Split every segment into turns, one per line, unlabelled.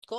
کو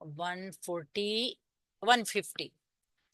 140 150।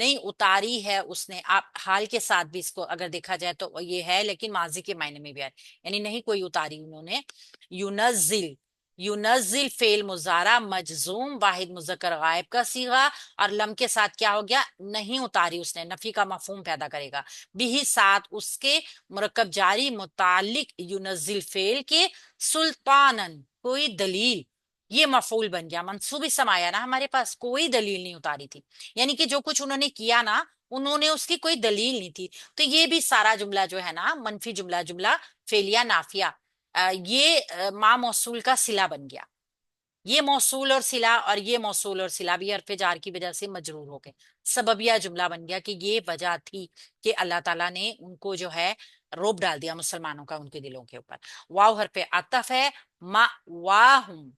نہیں اتاری ہے اس نے. آپ حال کے ساتھ بھی اس کو اگر دیکھا جائے تو یہ ہے، لیکن ماضی کے معنی میں بھی ہے، یعنی نہیں کوئی اتاری انہوں نے. یونزل، یونزل فعل مضارع مجزوم واحد مذکر غائب کا صیغہ، اور لم کے ساتھ کیا ہو گیا؟ نہیں اتاری اس نے، نفی کا مفہوم پیدا کرے گا. بھی ساتھ اس کے مرکب جاری متعلق یونزل فعل کے سلطانن کوئی دلیل، یہ مفعول بن گیا، منصوب اسم آیا نا ہمارے پاس، کوئی دلیل نہیں اتاری تھی. یعنی کہ جو کچھ انہوں نے کیا نا، انہوں نے اس کی کوئی دلیل نہیں تھی. تو یہ بھی سارا جملہ جو ہے نا منفی جملہ، جملہ فعلیہ نافیہ، یہ ما موصول کا صلہ بن گیا. یہ موصول اور صلہ، اور یہ موصول اور صلہ بھی حرف جار کی وجہ سے مجرور ہو گئے. سببیہ جملہ بن گیا کہ یہ وجہ تھی کہ اللہ تعالیٰ نے ان کو جو ہے روب ڈال دیا مسلمانوں کا ان کے دلوں کے اوپر. واو حرف عطف ہے. مأواہم،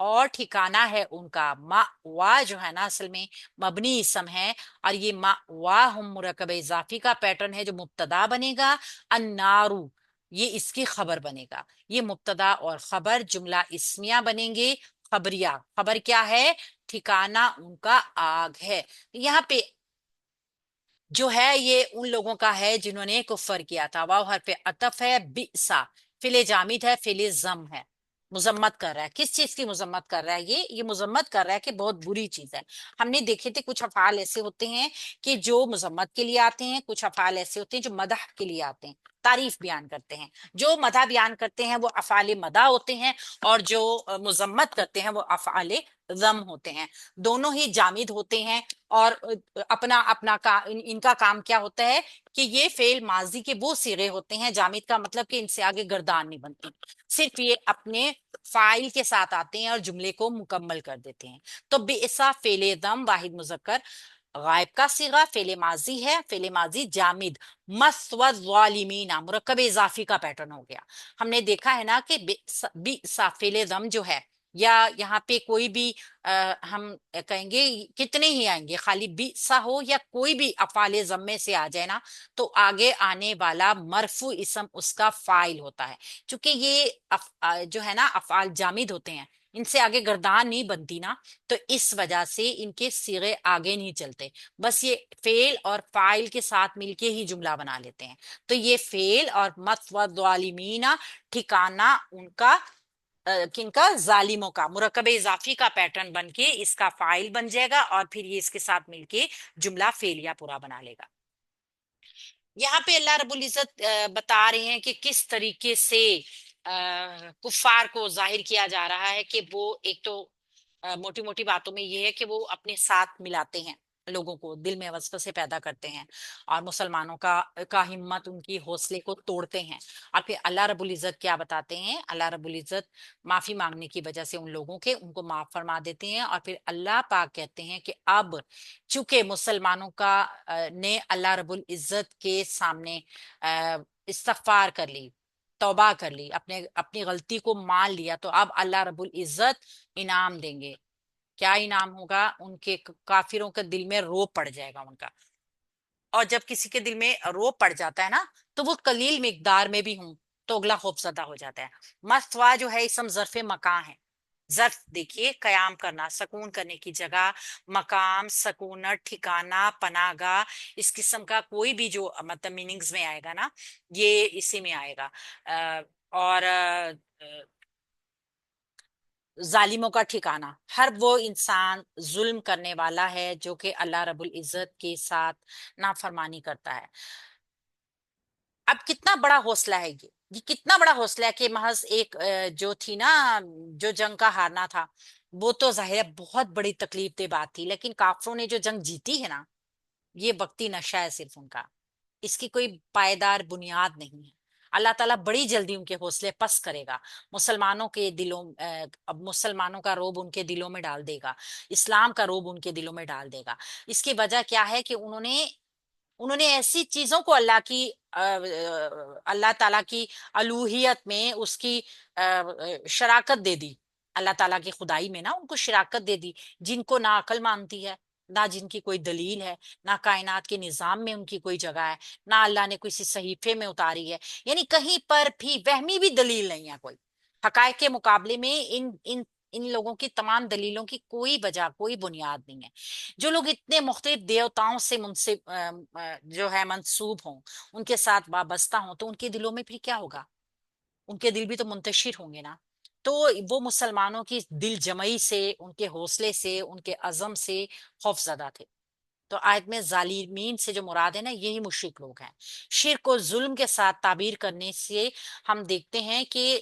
اور ٹھکانہ ہے ان کا. مأوا جو ہے نا اصل میں مبنی اسم ہے، اور یہ مأواہم مرکب اضافی کا پیٹرن ہے جو مبتدا بنے گا. النارو، یہ اس کی خبر بنے گا. یہ مبتدا اور خبر جملہ اسمیہ بنیں گے. خبریہ، خبر کیا ہے؟ ٹھکانہ ان کا آگ ہے. یہاں پہ جو ہے یہ ان لوگوں کا ہے جنہوں نے کفر کیا تھا. واو حرف عطف ہے. بئسا فعل جامد ہے، فعل ضم ہے، مذمت کر رہا ہے. کس چیز کی مذمت کر رہا ہے؟ یہ مذمت کر رہا ہے کہ بہت بری چیز ہے. ہم نے دیکھے تھے کچھ افعال ایسے ہوتے ہیں کہ جو مذمت کے لیے آتے ہیں، کچھ افعال ایسے ہوتے ہیں جو مدح کے لیے آتے ہیں، تعریف بیان کرتے ہیں. جو مدح بیان کرتے ہیں وہ افعال مدح ہوتے ہیں، اور جو مذمت کرتے ہیں وہ افعال ذم ہوتے ہیں. دونوں ہی جامد ہوتے ہیں، اور اپنا اپنا ان کا کام کیا ہوتا ہے کہ یہ فعل ماضی کے وہ صیغے ہوتے ہیں. جامد کا مطلب کہ ان سے آگے گردان نہیں بنتی، صرف یہ اپنے فاعل کے ساتھ آتے ہیں اور جملے کو مکمل کر دیتے ہیں. تو بئسا فعل ضم واحد مذکر غائب کا صیغہ فعل ماضی ہے، فعل ماضی جامد. مثوى الظالمین مرکب اضافی کا پیٹرن ہو گیا. ہم نے دیکھا ہے نا کہ بئسا فعل ضم جو ہے، یا یہاں پہ کوئی بھی ہم کہیں گے کتنے ہی آئیں گے، خالی بئسا ہو یا کوئی بھی افعال ضمے سے آ جائے نا، تو آگے آنے والا مرفوع اسم اس کا فاعل ہوتا ہے. چونکہ یہ جو ہے نا افعال جامد ہوتے ہیں، ان سے آگے گردان نہیں بنتی نا، تو اس وجہ سے ان کے صیغے آگے نہیں چلتے، بس یہ فعل اور فاعل کے ساتھ مل کے ہی جملہ بنا لیتے ہیں. تو یہ فعل اور مثوى الظالمین ٹھکانہ ان کا کن کا؟ ظالموں کا. مرکب اضافی کا پیٹرن بن کے اس کا فاعل بن جائے گا، اور پھر یہ اس کے ساتھ مل کے جملہ فعلیہ پورا بنا لے گا. یہاں پہ اللہ رب العزت بتا رہے ہیں کہ کس طریقے سے کفار کو ظاہر کیا جا رہا ہے کہ وہ ایک تو موٹی موٹی باتوں میں یہ ہے کہ وہ اپنے ساتھ ملاتے ہیں لوگوں کو، دل میں وسوسے پیدا کرتے ہیں، اور مسلمانوں کا ہمت ان کی حوصلے کو توڑتے ہیں. اور پھر اللہ رب العزت کیا بتاتے ہیں؟ اللہ رب العزت معافی مانگنے کی وجہ سے ان کو معاف فرما دیتے ہیں. اور پھر اللہ پاک کہتے ہیں کہ اب چونکہ مسلمانوں کا نے اللہ رب العزت کے سامنے استغفار کر لی، توبہ کر لی، اپنی غلطی کو مان لیا، تو اب اللہ رب العزت انعام دیں گے. کیا انعام ہوگا؟ ان کے کافروں کے دل میں روب پڑ جائے گا ان کا. اور جب کسی کے دل میں روب پڑ جاتا ہے نا، تو وہ قلیل مقدار میں بھی ہوں تو اگلا خوف زدہ ہو جاتا ہے. مثوا جو ہے اسم ظرف مکان ہے. ظرف دیکھیے، قیام کرنا، سکون کرنے کی جگہ، مقام، سکونت، ٹھکانہ، پناہ گاہ، اس قسم کا کوئی بھی جو مطلب میننگز میں آئے گا نا، یہ اسی میں آئے گا. اور ظالموں کا ٹھکانہ، ہر وہ انسان ظلم کرنے والا ہے جو کہ اللہ رب العزت کے ساتھ نافرمانی کرتا ہے. اب کتنا بڑا حوصلہ ہے یہ کتنا بڑا حوصلہ ہے کہ محض ایک جو تھی نا، جو جنگ کا ہارنا تھا، وہ تو ظاہر ہے بہت بڑی تکلیف دہ بات تھی، لیکن کافروں نے جو جنگ جیتی ہے نا، یہ وقتی نشہ ہے صرف ان کا، اس کی کوئی پائیدار بنیاد نہیں ہے. اللہ تعالیٰ بڑی جلدی ان کے حوصلے پست کرے گا، مسلمانوں کے دلوں اب مسلمانوں کا روب ان کے دلوں میں ڈال دے گا، اسلام کا روب ان کے دلوں میں ڈال دے گا. اس کی وجہ کیا ہے کہ انہوں نے ایسی چیزوں کو اللہ تعالیٰ کی الوہیت میں اس کی شراکت دے دی. اللہ تعالیٰ کی خدائی میں نا ان کو شراکت دے دی، جن کو نہ عقل مانتی ہے، نہ جن کی کوئی دلیل ہے، نہ کائنات کے نظام میں ان کی کوئی جگہ ہے، نہ اللہ نے کسی صحیفے میں اتاری ہے. یعنی کہیں پر بھی وہمی بھی دلیل نہیں ہے کوئی. حقائق کے مقابلے میں ان ان لوگوں کی تمام دلیلوں کی کوئی وجہ کوئی بنیاد نہیں ہے. جو لوگ اتنے مختلف دیوتاؤں سے منسب جو ہے منسوب ہوں، ان کے ساتھ وابستہ ہوں، تو ان کے دلوں میں پھر کیا ہوگا؟ ان کے دل بھی تو منتشر ہوں گے نا. تو وہ مسلمانوں کی دل جمعی سے، ان کے حوصلے سے، ان کے عزم سے خوف زدہ تھے. تو آیت میں ظالمین سے جو مراد ہے نا، یہی مشرک لوگ ہیں. شرک و ظلم کے ساتھ تعبیر کرنے سے ہم دیکھتے ہیں کہ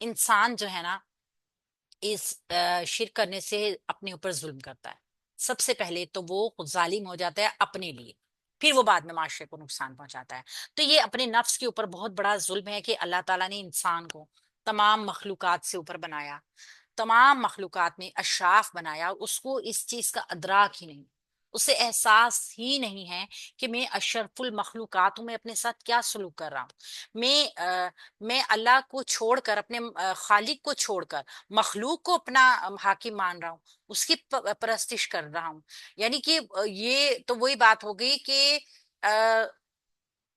انسان جو ہے نا، اس شرک کرنے سے اپنے اوپر ظلم کرتا ہے. سب سے پہلے تو وہ خود ظالم ہو جاتا ہے اپنے لیے، پھر وہ بعد میں معاشرے کو نقصان پہنچاتا ہے. تو یہ اپنے نفس کے اوپر بہت بڑا ظلم ہے کہ اللہ تعالیٰ نے انسان کو تمام مخلوقات سے اوپر بنایا، تمام مخلوقات میں اشراف بنایا، اس کو اس چیز کا ادراک ہی نہیں، اسے احساس ہی نہیں ہے کہ میں اشرف المخلوقات ہوں، میں اپنے ساتھ کیا سلوک کر رہا ہوں. میں اللہ کو چھوڑ کر، اپنے خالق کو چھوڑ کر مخلوق کو اپنا حاکم مان رہا ہوں، اس کی پرستش کر رہا ہوں. یعنی کہ یہ تو وہی بات ہو گئی کہ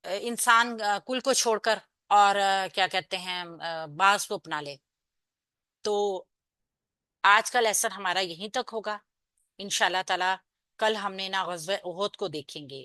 انسان کل کو چھوڑ کر اور کیا کہتے ہیں باز کو اپنا لے. تو آج کا لیسن ہمارا یہیں تک ہوگا. انشاءاللہ تعالی کل ہم نے نا غزوہ احد کو دیکھیں گے.